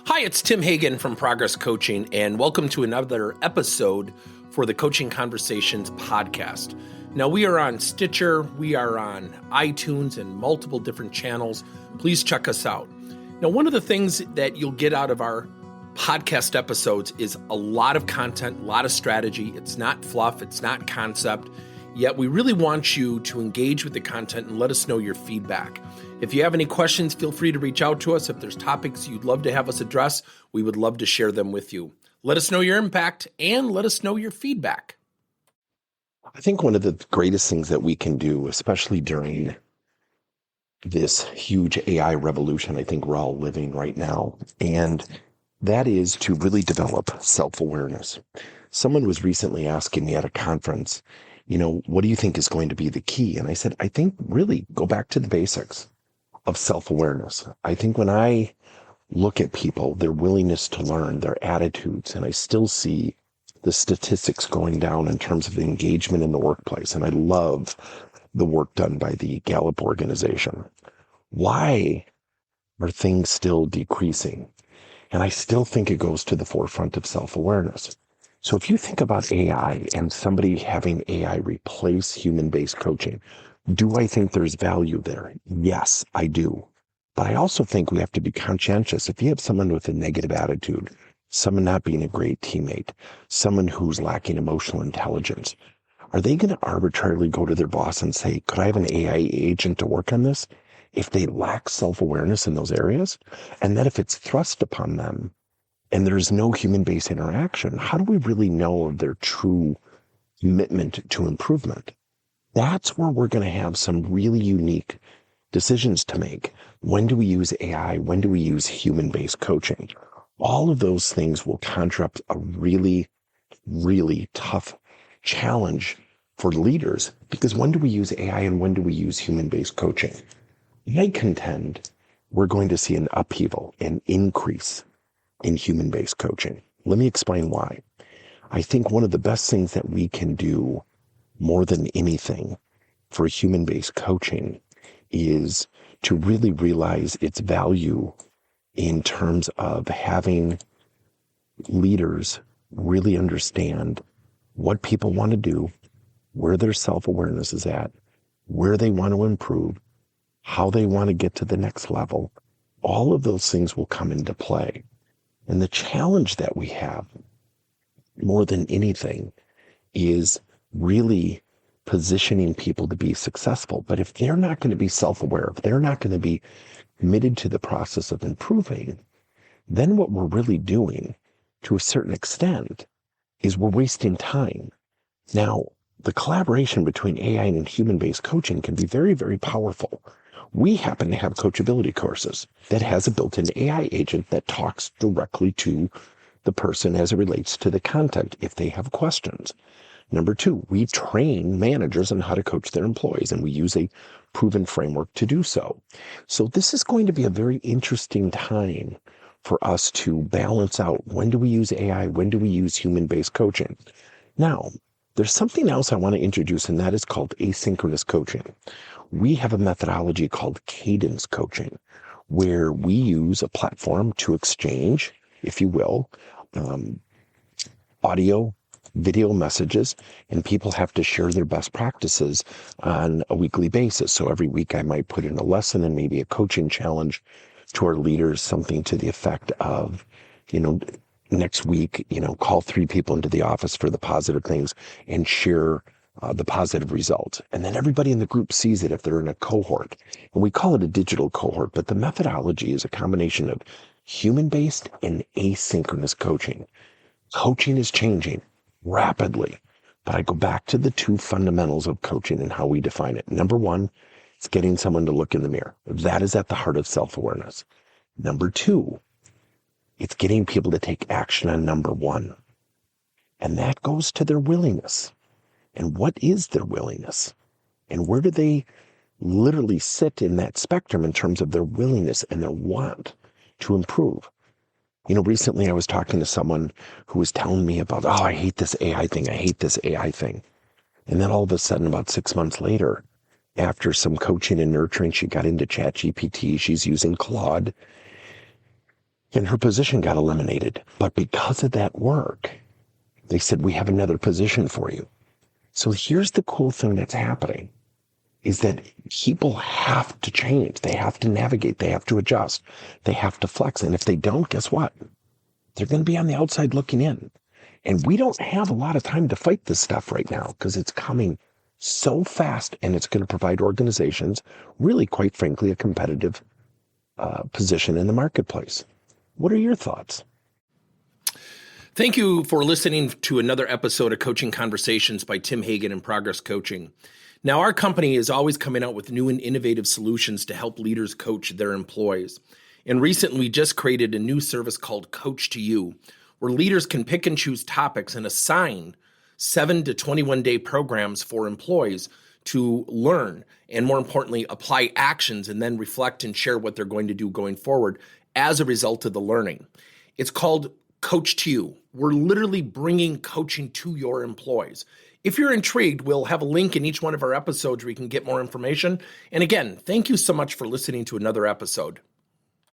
Hi, it's Tim Hagen from Progress Coaching, and welcome to another episode for the Coaching Conversations podcast. Now, we are on Stitcher, we are on iTunes, and multiple different channels. Please check us out. Now, one of the things that you'll get out of our podcast episodes is a lot of content, a lot of strategy. It's not fluff, it's not concept, yet we really want you to engage with the content and let us know your feedback. If you have any questions, feel free to reach out to us. If there's topics you'd love to have us address, we would love to share them with you. Let us know your impact and let us know your feedback. I think one of the greatest things that we can do, especially during this huge AI revolution I think we're all living right now, and that is to really develop self-awareness. Someone was recently asking me at a conference, what do you think is going to be the key? And I said, I think really go back to the basics of self-awareness. I think when I look at people, their willingness to learn, their attitudes, and I still see the statistics going down in terms of engagement in the workplace. And I love the work done by the Gallup organization. Why are things still decreasing? And I still think it goes to the forefront of self-awareness. So if you think about AI and somebody having AI replace human-based coaching, do I think there's value there? Yes, I do. But I also think we have to be conscientious. If you have someone with a negative attitude, someone not being a great teammate, someone who's lacking emotional intelligence, are they going to arbitrarily go to their boss and say, could I have an AI agent to work on this? If they lack self-awareness in those areas, and that if it's thrust upon them and there's no human-based interaction, how do we really know of their true commitment to improvement? That's where we're going to have some really unique decisions to make. When do we use AI? When do we use human-based coaching? All of those things will conjure up a really, really tough challenge for leaders, because when do we use AI and when do we use human-based coaching? I contend we're going to see an upheaval, an increase in human-based coaching. Let me explain why. I think one of the best things that we can do more than anything for human-based coaching is to really realize its value in terms of having leaders really understand what people want to do, where their self-awareness is at, where they want to improve, how they want to get to the next level. All of those things will come into play. And the challenge that we have more than anything is really positioning people to be successful. But if they're not going to be self-aware, if they're not going to be committed to the process of improving, then what we're really doing to a certain extent is we're wasting time. Now, the collaboration between AI and human-based coaching can be very, very powerful. We happen to have coachability courses that has a built-in AI agent that talks directly to the person as it relates to the content if they have questions. Number two, we train managers on how to coach their employees, and we use a proven framework to do so. So this is going to be a very interesting time for us to balance out, when do we use AI, when do we use human-based coaching? Now, there's something else I want to introduce, and that is called asynchronous coaching. We have a methodology called cadence coaching, where we use a platform to exchange, if you will, audio, video messages, and people have to share their best practices on a weekly basis. So every week I might put in a lesson and maybe a coaching challenge to our leaders, something to the effect of, next week, call 3 people into the office for the positive things and share the positive result. And then everybody in the group sees it if they're in a cohort. And we call it a digital cohort, but the methodology is a combination of human-based and asynchronous coaching. Coaching is changing rapidly, but I go back to the 2 fundamentals of coaching and how we define it. Number 1, it's getting someone to look in the mirror. That is at the heart of self-awareness. Number 2, it's getting people to take action on number 1. And that goes to their willingness. And what is their willingness? And where do they literally sit in that spectrum in terms of their willingness and their want to improve? Recently I was talking to someone who was telling me about, I hate this AI thing. I hate this AI thing. And then all of a sudden, about 6 months later, after some coaching and nurturing, she got into ChatGPT. She's using Claude. and her position got eliminated. But because of that work, they said, we have another position for you. So here's the cool thing that's happening is that people have to change. They have to navigate. They have to adjust. They have to flex. And if they don't, guess what? They're going to be on the outside looking in. And we don't have a lot of time to fight this stuff right now because it's coming so fast, and it's going to provide organizations, really, quite frankly, a competitive position in the marketplace. What are your thoughts? Thank you for listening to another episode of Coaching Conversations by Tim Hagen and Progress Coaching. Now, our company is always coming out with new and innovative solutions to help leaders coach their employees. And recently, we just created a new service called Coach to You, where leaders can pick and choose topics and assign 7 to 21-day programs for employees to learn and, more importantly, apply actions and then reflect and share what they're going to do going forward as a result of the learning. It's called Coach to You. We're literally bringing coaching to your employees. If you're intrigued, we'll have a link in each one of our episodes where you can get more information. And again, thank you so much for listening to another episode.